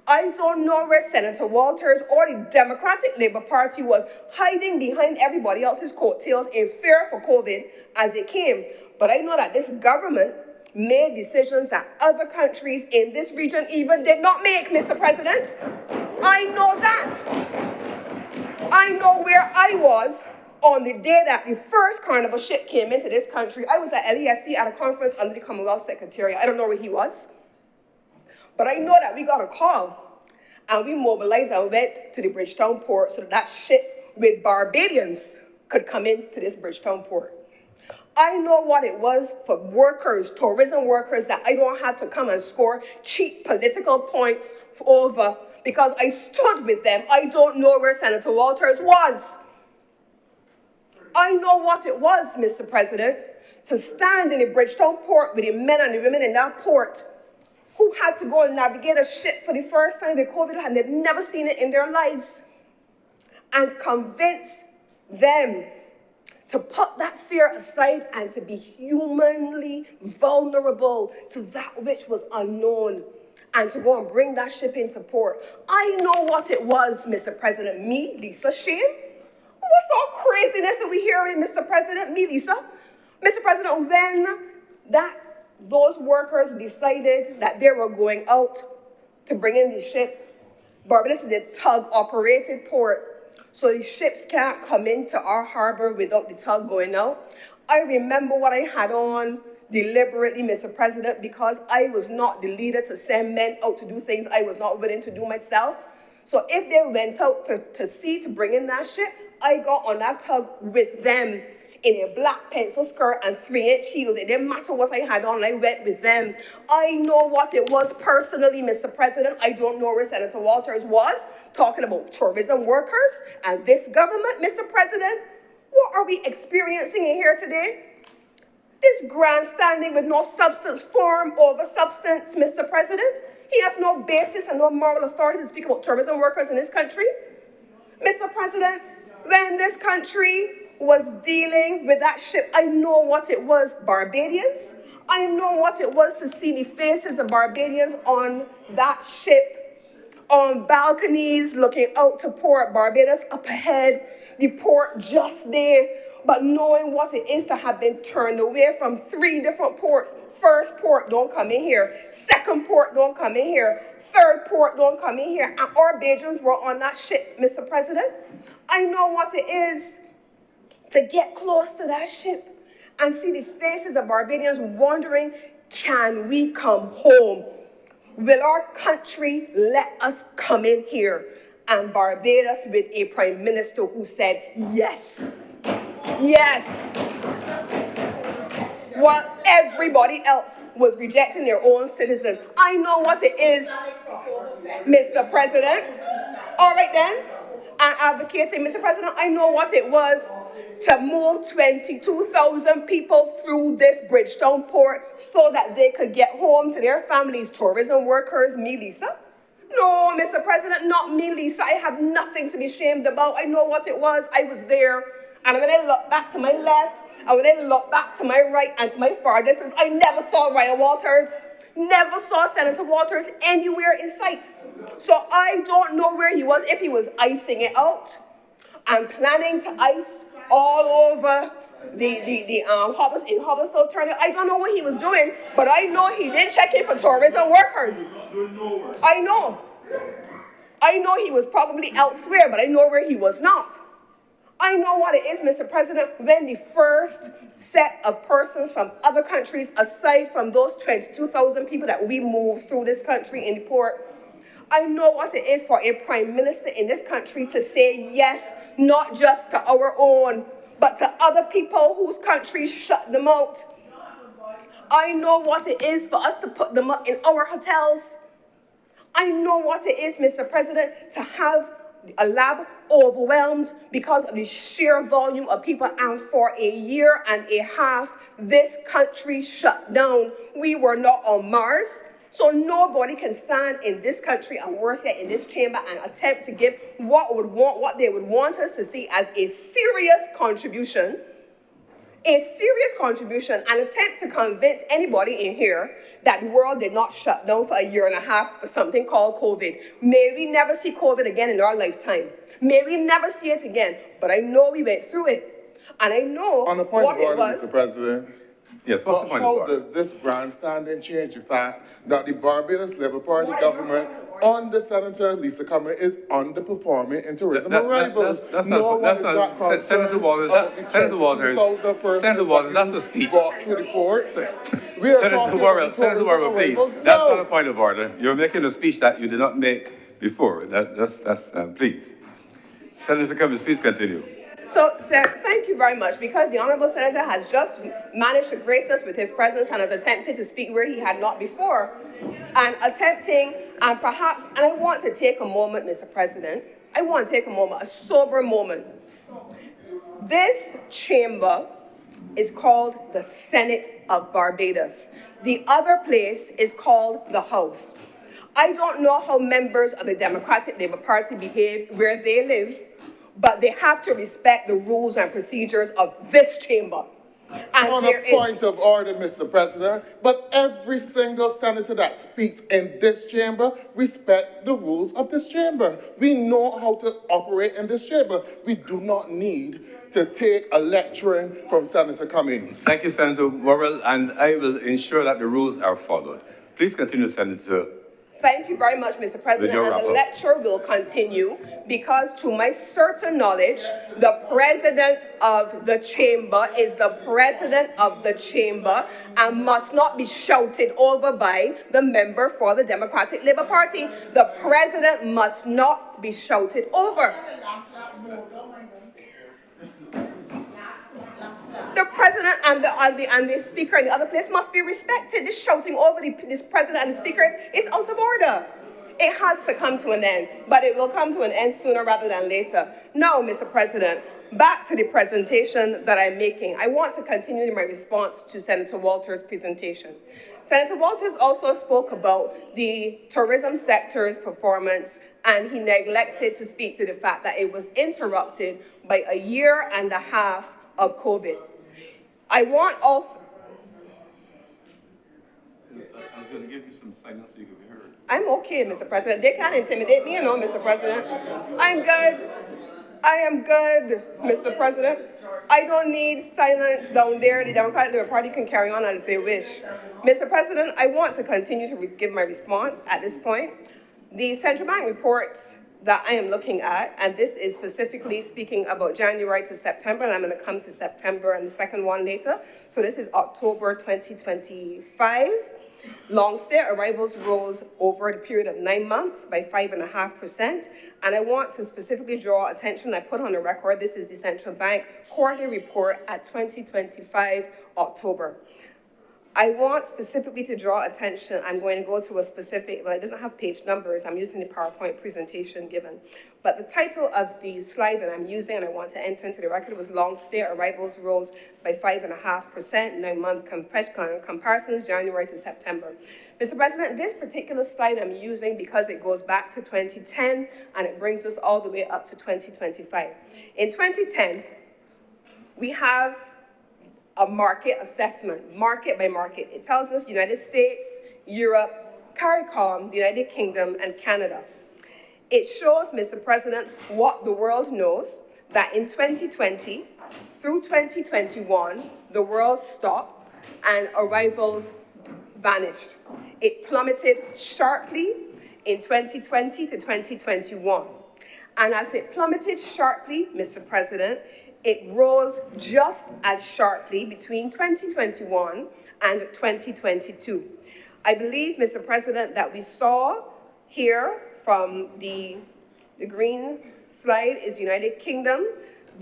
I don't know where Senator Walters or the Democratic Labour Party was, hiding behind everybody else's coattails in fear for COVID as it came. But I know that this government made decisions that other countries in this region even did not make, Mr. President. I know that. I know where I was on the day that the first Carnival ship came into this country. I was at LESC at a conference under the Commonwealth Secretariat. I don't know where he was. But I know that we got a call, and we mobilized and went to the Bridgetown port so that ship with Barbadians could come into this Bridgetown port. I know what it was for workers, tourism workers, that I don't have to come and score cheap political points over because I stood with them. I don't know where Senator Walters was. I know what it was, Mr. President, to stand in the Bridgetown port with the men and the women in that port who had to go and navigate a ship for the first time with COVID and they'd never seen it in their lives, and convince them to put that fear aside and to be humanly vulnerable to that which was unknown, and to go and bring that ship into port. I know what it was, Mr. President. Me, Lisa Shane. What's all craziness that we hearing, Mr. President? Me, Lisa. Mr. President, when those workers decided that they were going out to bring in the ship, Barbados is a tug-operated port, so the ships can't come into our harbor without the tug going out. I remember what I had on deliberately, Mr. President, because I was not the leader to send men out to do things I was not willing to do myself. So if they went out to sea to bring in that ship, I got on that tug with them in a black pencil skirt and 3-inch heels. It didn't matter what I had on, I went with them. I know what it was personally, Mr. President. I don't know where Senator Walters was, talking about tourism workers and this government, Mr. President. What are we experiencing in here today? This grandstanding with no substance, form over substance, Mr. President. He has no basis and no moral authority to speak about tourism workers in this country. Mr. President, when this country was dealing with that ship, I know what it was, Barbadians. I know what it was to see the faces of Barbadians on that ship, on balconies looking out to port, Barbados up ahead, the port just there, but knowing what it is to have been turned away from 3 different ports. First port, don't come in here. Second port, don't come in here. Third port, don't come in here. And our Bajans were on that ship, Mr. President. I know what it is to get close to that ship and see the faces of Barbadians wondering, can we come home? Will our country let us come in here? And Barbados with a prime minister who said, yes, yes. While everybody else was rejecting their own citizens. I know what it is, Mr. President. All right then, I'm advocating, Mr. President, I know what it was to move 22,000 people through this Bridgetown port so that they could get home to their families. Tourism workers, me, Lisa. No, Mr. President, not me, Lisa. I have nothing to be ashamed about. I know what it was. I was there. And when I look back to my left, and when I look back to my right and to my far distance, I never saw Ryan Walters. Never saw Senator Walters anywhere in sight. So I don't know where he was, if he was icing it out and planning to ice all over the Hubbardston Turner. I don't know what he was doing, but I know he didn't check in for tourism workers. I know he was probably elsewhere, but I know where he was not. I know what it is, Mr. President, when the first set of persons from other countries, aside from those 22,000 people that we moved through this country in the port, I know what it is for a prime minister in this country to say yes, not just to our own, but to other people whose countries shut them out. I know what it is for us to put them up in our hotels. I know what it is, Mr. President, to have a lab overwhelmed because of the sheer volume of people, and for a year and a half, this country shut down. We were not on Mars, so nobody can stand in this country, and worse yet in this chamber, and attempt to give what they would want us to see as a serious contribution, and attempt to convince anybody in here that the world did not shut down for a year and a half for something called COVID. May we never see COVID again in our lifetime. May we never see it again. But I know we went through it. And I know on the point what of order, it was. Mr. President. Yes, what's the point of How order? does this grandstanding change the fact that the Barbados Labour Party government under Senator Lisa Cummer is underperforming in tourism arrivals? Senator Walters, Senator Walters, that's a speech. Through the port. Senator Worrell, please, that's not a point of order. You're making a speech that you did not make before. Please. Senator Cummings, please continue. So, sir, thank you very much, because the Honourable Senator has just managed to grace us with his presence and has attempted to speak where he had not before, and perhaps, I want to take a moment, Mr. President, a sober moment. This chamber is called the Senate of Barbados. The other place is called the House. I don't know how members of the Democratic Labour Party behave where they live, but they have to respect the rules and procedures of this chamber. And on a point of order, Mr. President, but every single senator that speaks in this chamber respect the rules of this chamber. We know how to operate in this chamber. We do not need to take a lecturing from Senator Cummings. Thank you, Senator Worrell, and I will ensure that the rules are followed. Please continue, Senator. Thank you very much, Mr. President, and the lecture will continue because, to my certain knowledge, the president of the chamber is the president of the chamber and must not be shouted over by the member for the Democratic Labour Party. The president must not be shouted over. The president and the speaker in the other place must be respected. This shouting over this president and the speaker is out of order. It has to come to an end, but it will come to an end sooner rather than later. Now, Mr. President, back to the presentation that I'm making. I want to continue my response to Senator Walters' presentation. Senator Walters also spoke about the tourism sector's performance, and he neglected to speak to the fact that it was interrupted by a year and a half of COVID. I want also... I'm going to give you some silence so you can be heard. I'm okay, Mr. President. They can't intimidate me, Mr. President. I'm good. I am good, Mr. President. I don't need silence down there. The Democratic Labour Party can carry on as they wish. Mr. President, I want to continue to give my response at this point. The central bank reports that I am looking at, and this is specifically speaking about January to September, and I'm going to come to September and the second one later. So this is October 2025. Long-stay arrivals rose over the period of 9 months by 5.5%. And I want to specifically draw attention, I put on the record, this is the central bank quarterly report at 2025 October. I want specifically to draw attention, I'm going to go to a specific, well, it doesn't have page numbers, I'm using the PowerPoint presentation given. But the title of the slide that I'm using, and I want to enter into the record, was long stay arrivals rose by 5.5%, 9-month comparisons, January to September. Mr. President, this particular slide I'm using because it goes back to 2010 and it brings us all the way up to 2025. In 2010, we have a market assessment, market by market. It tells us United States, Europe, CARICOM, the United Kingdom, and Canada. It shows, Mr. President, what the world knows, that in 2020 through 2021, the world stopped and arrivals vanished. It plummeted sharply in 2020 to 2021. And as it plummeted sharply, Mr. President, it rose just as sharply between 2021 and 2022. I believe, Mr. President, that we saw here from the green slide is United Kingdom.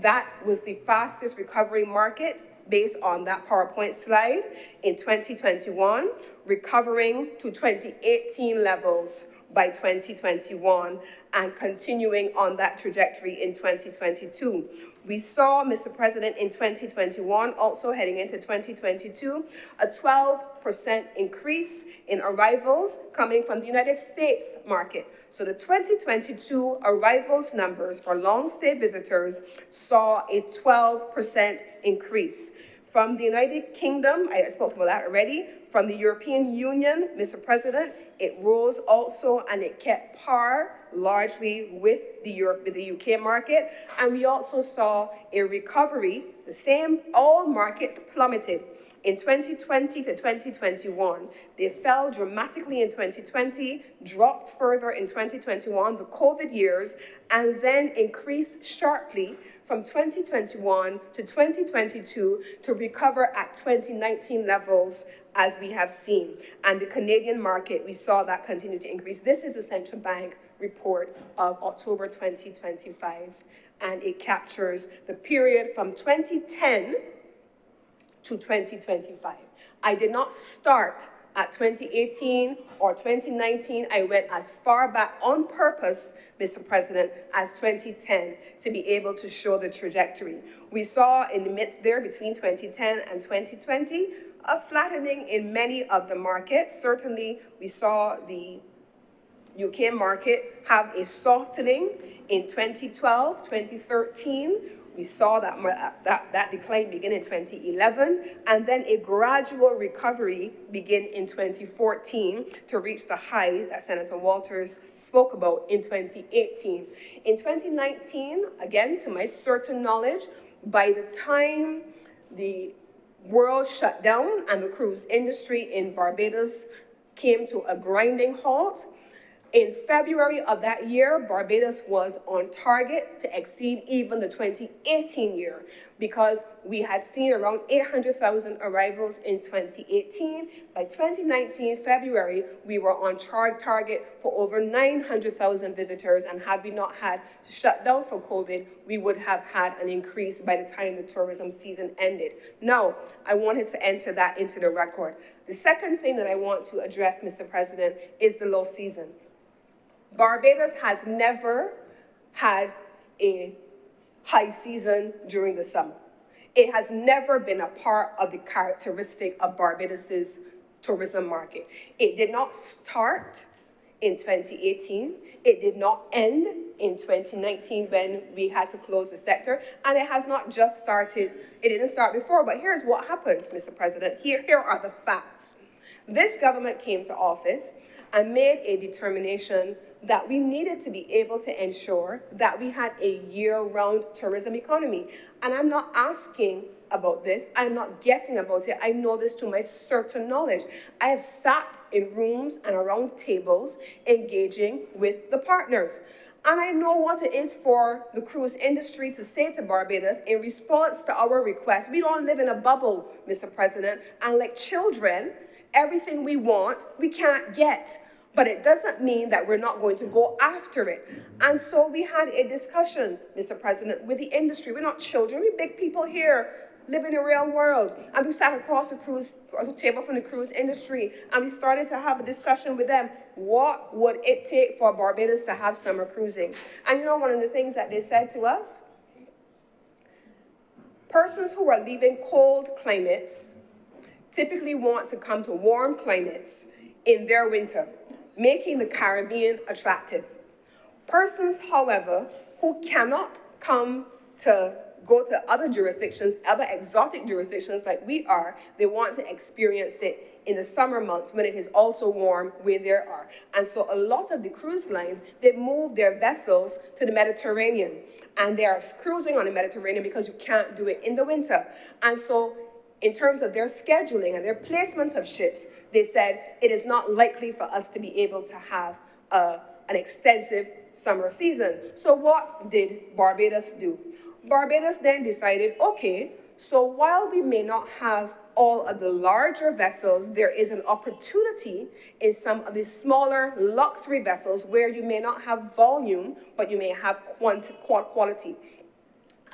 That was the fastest recovery market based on that PowerPoint slide in 2021, recovering to 2018 levels by 2021 and continuing on that trajectory in 2022. We saw, Mr. President, in 2021, also heading into 2022, a 12% increase in arrivals coming from the United States market. So the 2022 arrivals numbers for long-stay visitors saw a 12% increase. From the United Kingdom, I spoke about that already. From the European Union, Mr. President, it rose also and it kept par largely with the UK market. And we also saw a recovery, the same, all markets plummeted in 2020 to 2021. They fell dramatically in 2020, dropped further in 2021, the COVID years, and then increased sharply from 2021 to 2022 to recover at 2019 levels, as we have seen. And the Canadian market, we saw that continue to increase. This is a central bank report of October 2025, and it captures the period from 2010 to 2025. I did not start at 2018 or 2019. I went as far back on purpose, Mr. President, as 2010 to be able to show the trajectory. We saw in the midst there between 2010 and 2020 a flattening in many of the markets. Certainly, we saw the UK market have a softening in 2012, 2013. We saw that decline begin in 2011, and then a gradual recovery begin in 2014 to reach the high that Senator Walters spoke about in 2018. In 2019, again, to my certain knowledge, by the time the world shut down and the cruise industry in Barbados came to a grinding halt, in February of that year, Barbados was on target to exceed even the 2018 year because we had seen around 800,000 arrivals in 2018. By 2019, February, we were on target for over 900,000 visitors, and had we not had shut down for COVID, we would have had an increase by the time the tourism season ended. Now, I wanted to enter that into the record. The second thing that I want to address, Mr. President, is the low season. Barbados has never had a high season during the summer. It has never been a part of the characteristic of Barbados's tourism market. It did not start in 2018. It did not end in 2019 when we had to close the sector. And it has not just started, it didn't start before, but here's what happened, Mr. President. Here are the facts. This government came to office and made a determination that we needed to be able to ensure that we had a year-round tourism economy. And I'm not asking about this, I'm not guessing about it, I know this to my certain knowledge. I have sat in rooms and around tables engaging with the partners. And I know what it is for the cruise industry to say to Barbados in response to our request. We don't live in a bubble, Mr. President, and like children, everything we want, we can't get. But it doesn't mean that we're not going to go after it. And so we had a discussion, Mr. President, with the industry. We're not children, we're big people here live in the real world. And we sat across the table from the cruise industry, and we started to have a discussion with them. What would it take for Barbados to have summer cruising? And you know, one of the things that they said to us, persons who are leaving cold climates typically want to come to warm climates in their winter, making the Caribbean attractive. Persons, however, who cannot come to go to other jurisdictions, other exotic jurisdictions like we are, they want to experience it in the summer months when it is also warm where they are. And so a lot of the cruise lines, they move their vessels to the Mediterranean, and they are cruising on the Mediterranean because you can't do it in the winter. And so in terms of their scheduling and their placement of ships, they said it is not likely for us to be able to have an extensive summer season. So what did Barbados do? Barbados then decided, okay, so while we may not have all of the larger vessels, there is an opportunity in some of the smaller luxury vessels where you may not have volume, but you may have quality.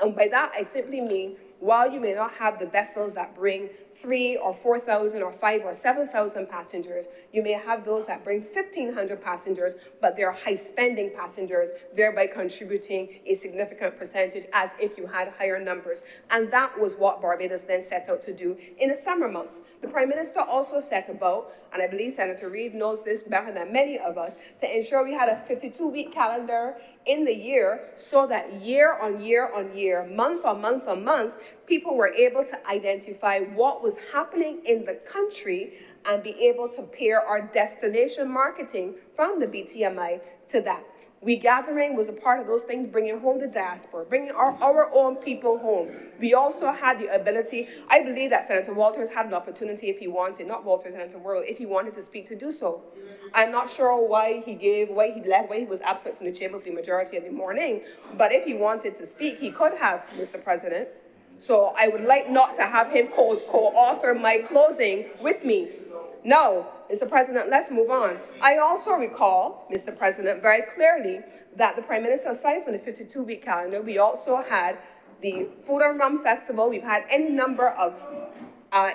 And by that, I simply mean, while you may not have the vessels that bring 3,000 or 4,000 or 5,000 or 7,000 passengers, you may have those that bring 1,500 passengers, but they're high-spending passengers, thereby contributing a significant percentage as if you had higher numbers. And that was what Barbados then set out to do in the summer months. The Prime Minister also set about, and I believe Senator Reid knows this better than many of us, to ensure we had a 52-week calendar in the year so that year on year on year, month on month on month, people were able to identify what was happening in the country and be able to pair our destination marketing from the BTMI to that. We Gathering was a part of those things, bringing home the diaspora, bringing our own people home. We also had the ability, I believe that Senator Walters had an opportunity if he wanted, not Walters, Senator Worrell, if he wanted to speak, to do so. I'm not sure why he left, why he was absent from the chamber for the majority of the morning, but if he wanted to speak, he could have, Mr. President. So I would like not to have him co-author my closing with me. No, Mr. President, let's move on. I also recall, Mr. President, very clearly that the Prime Minister, aside from the 52-week calendar, we also had the Food and Rum Festival. We've had any number of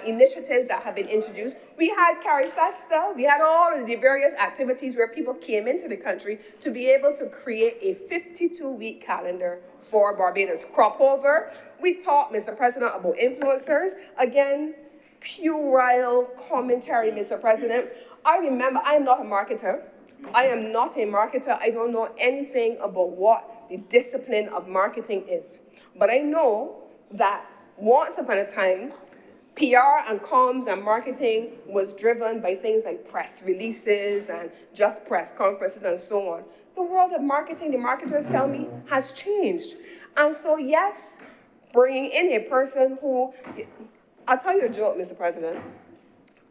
initiatives that have been introduced. We had CariFesta. We had all of the various activities where people came into the country to be able to create a 52-week calendar for Barbados. Crop over. We talked, Mr. President, about influencers. Again, puerile commentary, Mr. President. I remember, I am not a marketer. I am not a marketer. I don't know anything about what the discipline of marketing is. But I know that once upon a time, PR and comms and marketing was driven by things like press releases and just press conferences and so on. The world of marketing, the marketers tell me, has changed. And so yes, bringing in a person who, I'll tell you a joke, Mr. President.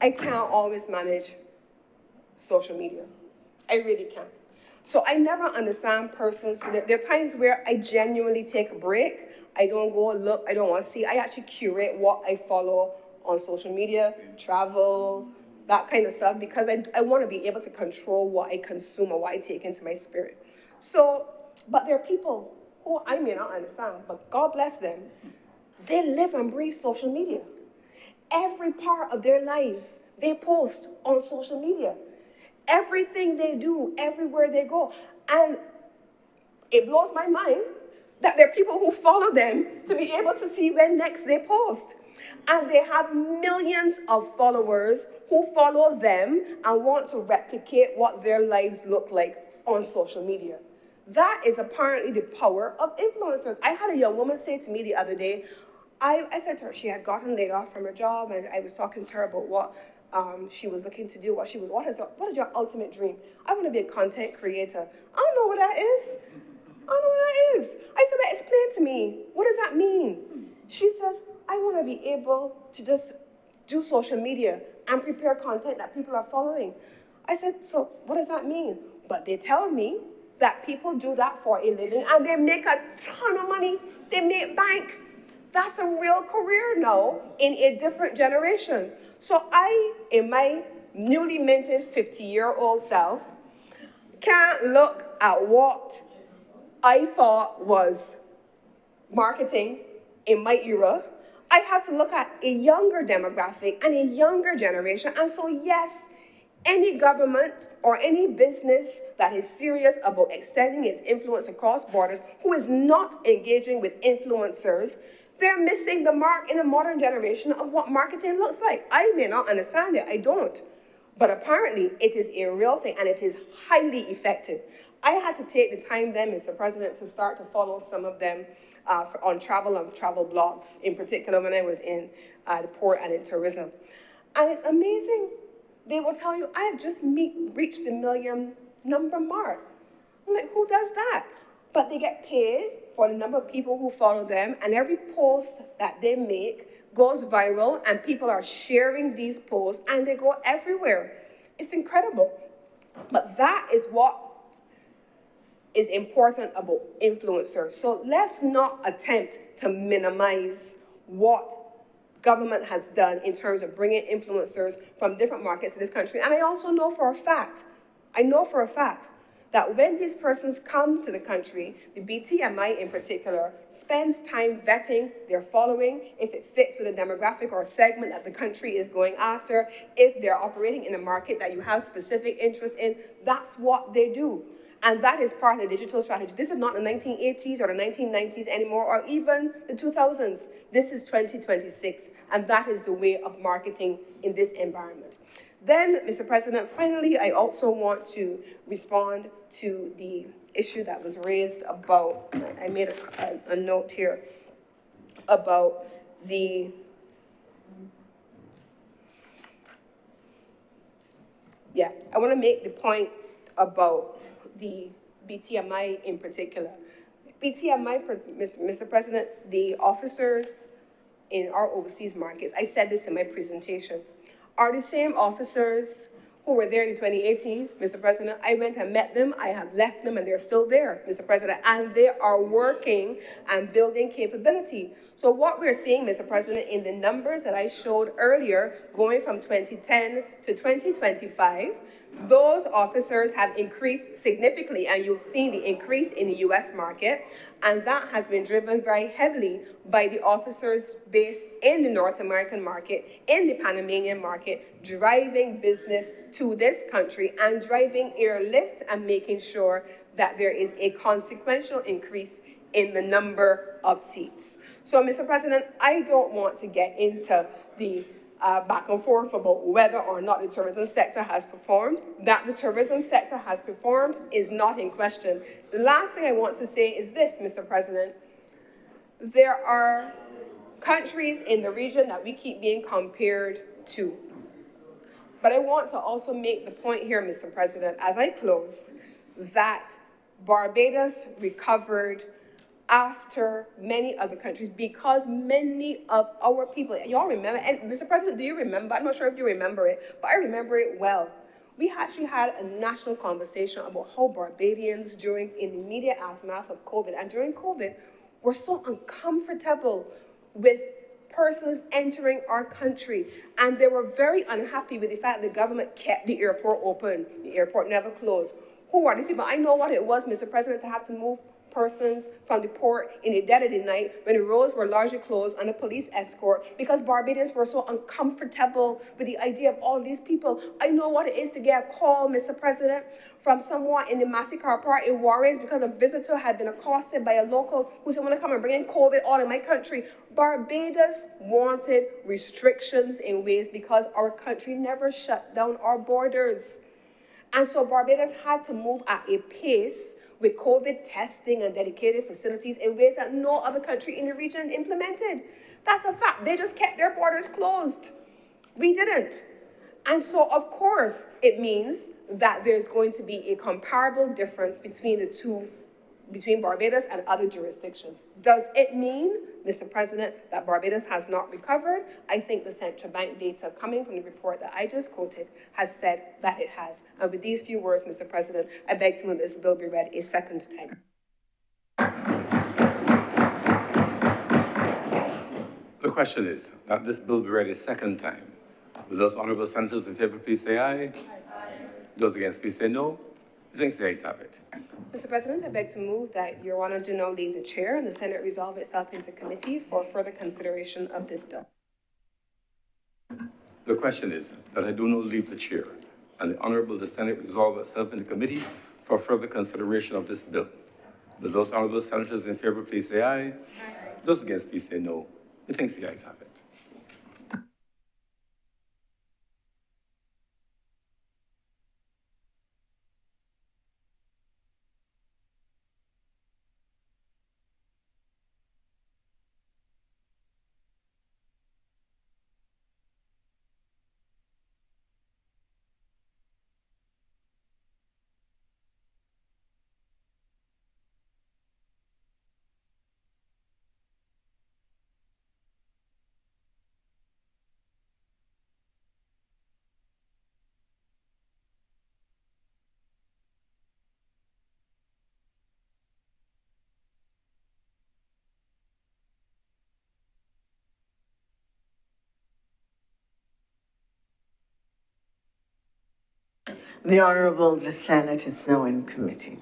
I can't always manage social media. I really can't. So I never understand persons. There are times where I genuinely take a break. I don't go look, I don't want to see. I actually curate what I follow on social media, travel, that kind of stuff, because I want to be able to control what I consume or what I take into my spirit. So, but there are people who I may not understand, but God bless them. They live and breathe social media. Every part of their lives, they post on social media. Everything they do, everywhere they go. And it blows my mind that there are people who follow them to be able to see when next they post. And they have millions of followers who follow them and want to replicate what their lives look like on social media. That is apparently the power of influencers. I had a young woman say to me the other day, I said to her, she had gotten laid off from her job, and I was talking to her about what she was looking to do, what is your ultimate dream? I want to be a content creator. I don't know what that is. I don't know what that is. I said, but explain to me, what does that mean? She says, I want to be able to just do social media and prepare content that people are following. I said, so what does that mean? But they tell me that people do that for a living and they make a ton of money. They make bank. That's a real career now in a different generation. So I, in my newly minted 50-year-old self, can't look at what I thought was marketing in my era I have to look at a younger demographic and a younger generation. And so, yes, any government or any business that is serious about extending its influence across borders, who is not engaging with influencers, they're missing the mark in the modern generation of what marketing looks like. I may not understand it, I don't. But apparently, it is a real thing, and it is highly effective. I had to take the time then, Mr. President, to start to follow some of them on travel blogs, in particular when I was in the port and in tourism. And it's amazing. They will tell you, I have just reached the million number mark. I'm like, who does that? But they get paid for the number of people who follow them, and every post that they make goes viral, and people are sharing these posts, and they go everywhere. It's incredible. But that is what is important about influencers. So let's not attempt to minimize what government has done in terms of bringing influencers from different markets to this country. And I also know for a fact, that when these persons come to the country, the BTMI in particular spends time vetting their following, if it fits with a demographic or segment that the country is going after, if they're operating in a market that you have specific interest in, that's what they do. And that is part of the digital strategy. This is not the 1980s or the 1990s anymore, or even the 2000s. This is 2026, and that is the way of marketing in this environment. Then, Mr. President, finally, I also want to respond to the issue that was raised about, I made a note here, about the, I want to make the point about the BTMI in particular. BTMI, Mr. President, the officers in our overseas markets, I said this in my presentation, are the same officers who were there in 2018, Mr. President. I went and met them, I have left them, and they're still there, Mr. President, and they are working and building capability. So what we're seeing, Mr. President, in the numbers that I showed earlier, going from 2010 to 2025, those officers have increased significantly, and you'll see the increase in the US market, and that has been driven very heavily by the officers based in the North American market, in the Panamanian market, driving business to this country and driving airlift and making sure that there is a consequential increase in the number of seats. So, Mr. President, I don't want to get into the back and forth about whether or not the tourism sector has performed. That the tourism sector has performed is not in question. The last thing I want to say is this, Mr. President. There are countries in the region that we keep being compared to. But I want to also make the point here, Mr. President, as I close, that Barbados recovered after many other countries because many of our people, y'all remember, and Mr. President, do you remember? I'm not sure if you remember it, but I remember it well. We actually had a national conversation about how Barbadians in the immediate aftermath of COVID and during COVID were so uncomfortable with persons entering our country. And they were very unhappy with the fact the government kept the airport open. The airport never closed. Who are these people? I know what it was, Mr. President, to have to move persons from the port in the dead of the night when the roads were largely closed on a police escort because Barbadians were so uncomfortable with the idea of all these people. I know what it is to get a call, Mr. President, from someone in the Massacre Park in Juarez because a visitor had been accosted by a local who said, "I want to come and bring in COVID all in my country." Barbados wanted restrictions in ways because our country never shut down our borders. And so Barbados had to move at a pace with COVID testing and dedicated facilities in ways that no other country in the region implemented. That's a fact. They just kept their borders closed. We didn't. And so, of course, it means that there's going to be a comparable difference between the two, between Barbados and other jurisdictions. Does it mean, Mr. President, that Barbados has not recovered? I think the central bank data coming from the report that I just quoted has said that it has. And with these few words, Mr. President, I beg to move this bill be read a second time. The question is that this bill be read a second time. Will those honorable senators in favor please say aye? Aye. Those against please say no. Thanks, the ayes have it. Mr. President, I beg to move that Your Honor do now leave the chair and the Senate resolve itself into committee for further consideration of this bill. The question is that I do not leave the chair and the Honorable the Senate resolve itself in the committee for further consideration of this bill. Will those honorable senators in favor please say aye? Aye. Those against please say no. Methinks the ayes have it. The Honorable, the Senate is now in committee.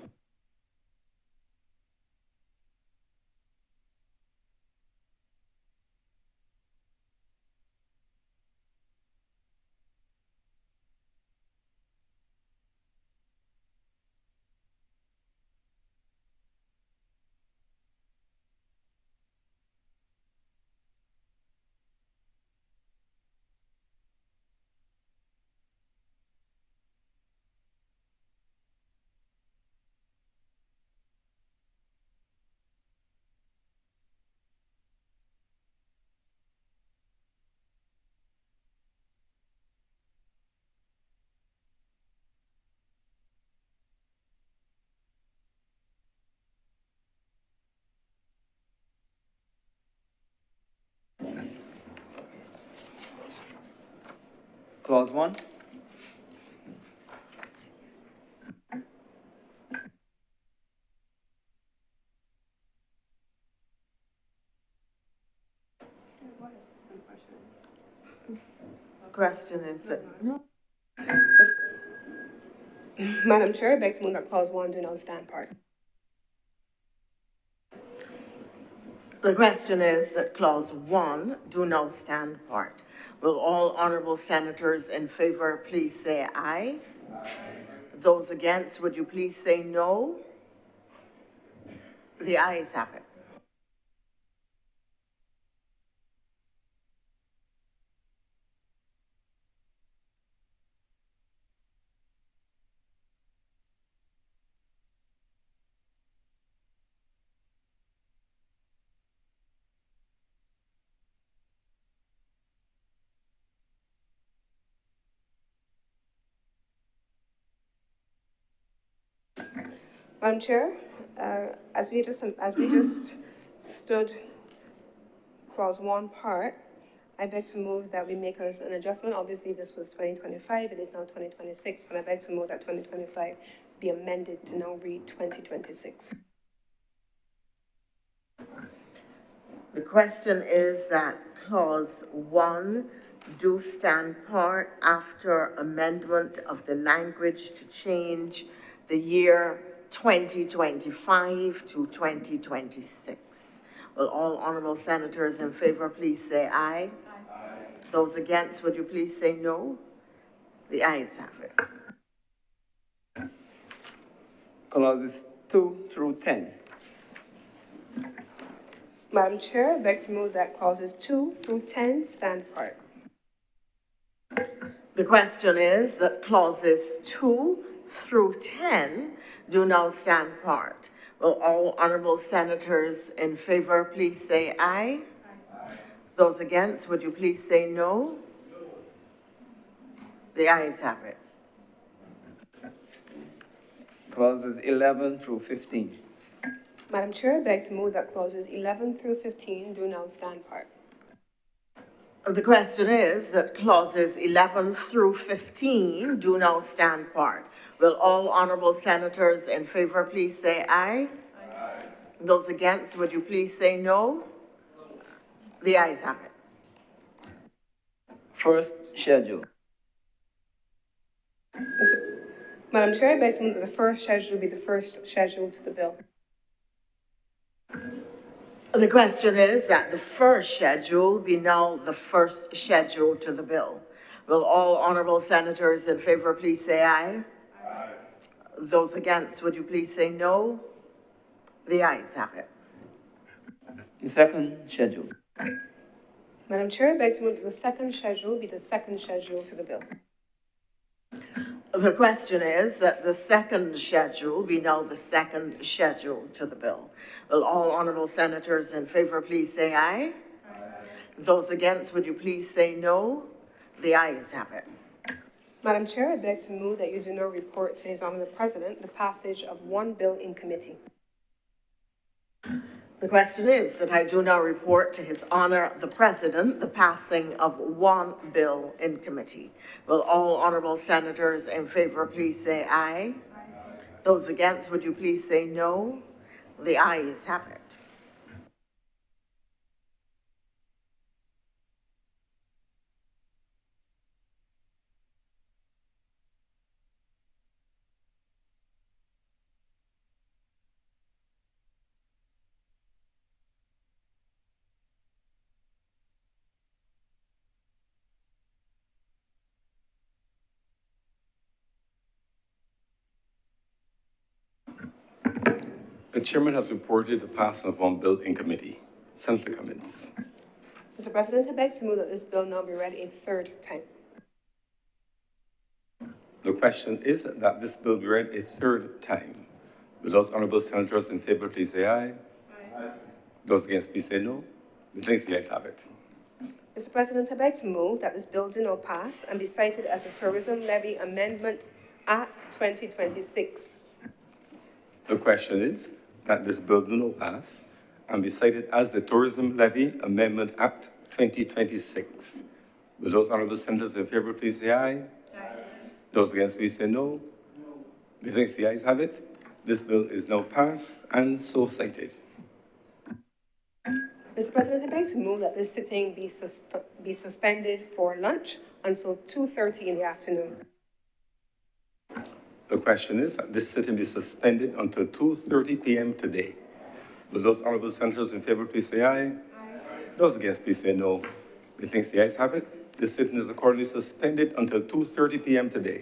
Clause 1. Question is that, no. Madam Chair, I beg to move that clause 1 do now stand part. The question is that clause 1 do now stand part. Will all honorable senators in favor please say aye? Aye. Those against, would you please say no? The ayes have it. Madam Chair, as we just stood clause 1 part, I beg to move that we make an adjustment. Obviously, this was 2025, it is now 2026, and I beg to move that 2025 be amended to now read 2026. The question is that clause 1 do stand part after amendment of the language to change the year 2025 to 2026. Will all honorable senators in favor please say aye? Aye. Those against, would you please say no? The ayes have it. Clauses 2 through 10. Madam Chair, I beg to move that clauses 2 through 10 stand part. The question is that clauses 2 through 10 do now stand part. Will all honorable senators in favor please say aye? Aye. Those against, would you please say no? No. The ayes have it. Clauses 11 through 15. Madam Chair, I beg to move that clauses 11 through 15 do now stand part. The question is that clauses 11 through 15 do now stand part. Will all honorable senators in favor please say aye? Aye. Those against, would you please say no? The ayes have it. First schedule. Madam Chair, I beg to move that the first schedule be the first schedule to the bill. The question is that the first schedule be now the first schedule to the bill. Will all honourable senators in favour please say aye? Aye. Those against, would you please say no? The ayes have it. The second schedule. Madam Chair, I beg to move that the second schedule be the second schedule to the bill. The question is that the second schedule be now the second schedule to the bill. Will all honourable senators in favour please say aye? Aye. Those against, would you please say no? The ayes have it. Madam Chair, I beg to move that you do not report to His Honour the President the passage of one bill in committee. The question is that I do now report to His Honour the President the passing of one bill in committee. Will all honourable senators in favour please say aye? Aye. Those against, would you please say no? The ayes have it. The chairman has reported the passing of one bill in committee. Senator Cummins. Mr. President, I beg to move that this bill now be read a third time. The question is that this bill be read a third time. Will those honourable senators in favour please say aye? Aye. Those against please say no. The ayes have it. Mr. President, I beg to move that this bill do not pass and be cited as a Tourism Levy Amendment Act 2026. The question is that this bill do not pass and be cited as the Tourism Levy Amendment Act 2026. Will those honourable senators in favour please say aye? Aye. Those against please say no. No. The ayes have it. This bill is now passed and so cited. Mr. President, I beg to move that this sitting be suspended for lunch until 2:30 in the afternoon. The question is that this sitting be suspended until 2:30 p.m. today. Will those honourable senators in favour please say aye? Aye. Those against please say no. The ayes have it. This sitting is accordingly suspended until 2:30 p.m. today.